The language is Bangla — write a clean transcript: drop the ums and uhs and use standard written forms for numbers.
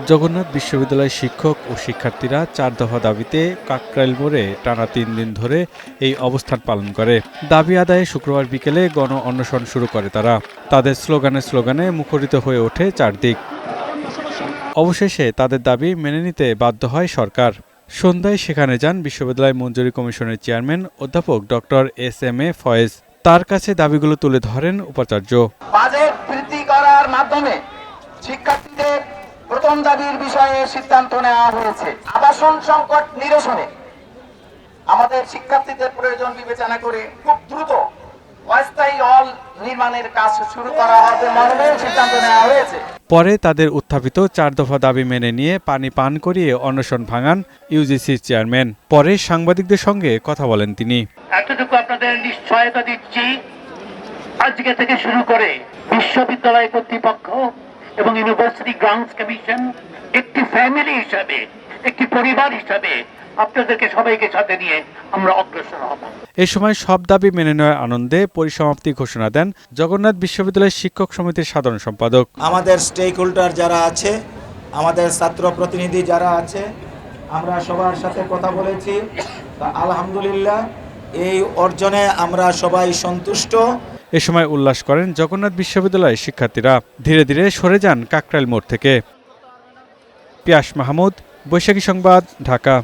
জগন্নাথ বিশ্ববিদ্যালয়ের শিক্ষক ও শিক্ষার্থীরা ৪ দফা দাবিতে কাকরাইল মোড়ে টানা ৩ দিন ধরে এই অবস্থান পালন করে। দাবি আদায়ে শুক্রবার বিকেলে গণ অনশন শুরু করে তারা। তাদের স্লোগানে মুখরিত হয়ে ওঠে চারদিক। অবশেষে তাদের দাবি মেনে নিতে বাধ্য হয় সরকার। সন্ধ্যায় সেখানে যান বিশ্ববিদ্যালয় মঞ্জুরি কমিশনের চেয়ারম্যান অধ্যাপক ডক্টর এস.এম.এ. ফয়েজ। তার কাছে দাবিগুলো তুলে ধরেন উপাচার্য। বাজেট বৃদ্ধি করার মাধ্যমে শিক্ষার্থীদের প্রথম দাবির বিষয়ে সিদ্ধান্ত নেওয়া হয়েছে। আবাসন সংকট নিরসনে আমাদের শিক্ষার্থীদের প্রয়োজন বিবেচনা করে খুব দ্রুত অস্থায়ী হল নির্মাণের কাজ শুরু করা হবে মর্মেও সিদ্ধান্ত নেওয়া হয়েছে। পরে তাদের উত্থাপিত ৪ দফা দাবি মেনে নিয়ে পানি পান করিয়ে অনশন ভাঙান ইউজিসির চেয়ারম্যান। পরে সাংবাদিকদের সঙ্গে কথা বলেন তিনি। এতটুকু আপনাদের নিশ্চয়তা দিচ্ছি, আজকে থেকে শুরু করে বিশ্ববিদ্যালয় কর্তৃপক্ষ এবং ইউনিভার্সিটি গ্রান্টস কমিশন একটি ফ্যামিলি হিসাবে, একটি পরিবার হিসাবে আপনাদেরকে সবাইকে সাথে নিয়ে আমরা অগ্রসর হব। এ সময় সব দাবি মেনে নেওয়ার আনন্দে পরিসমাপ্তি ঘোষণা দেন জগন্নাথ বিশ্ববিদ্যালয়ের শিক্ষক সমিতির সাধারণ সম্পাদক। আমাদের স্টেক হোল্ডার যারা আছে, আমাদের ছাত্র প্রতিনিধি যারা আছে, আমরা সবার সাথে কথা বলেছি। আলহামদুলিল্লাহ এই অর্জনে আমরা সবাই সন্তুষ্ট। এ সময় উল্লাস করেন জগন্নাথ বিশ্ববিদ্যালয়ের শিক্ষার্থীরা। ধীরে ধীরে সরে যান কাকরাইল মোড় থেকে। পিয়াস মাহমুদ, বৈশাখী সংবাদ, ঢাকা।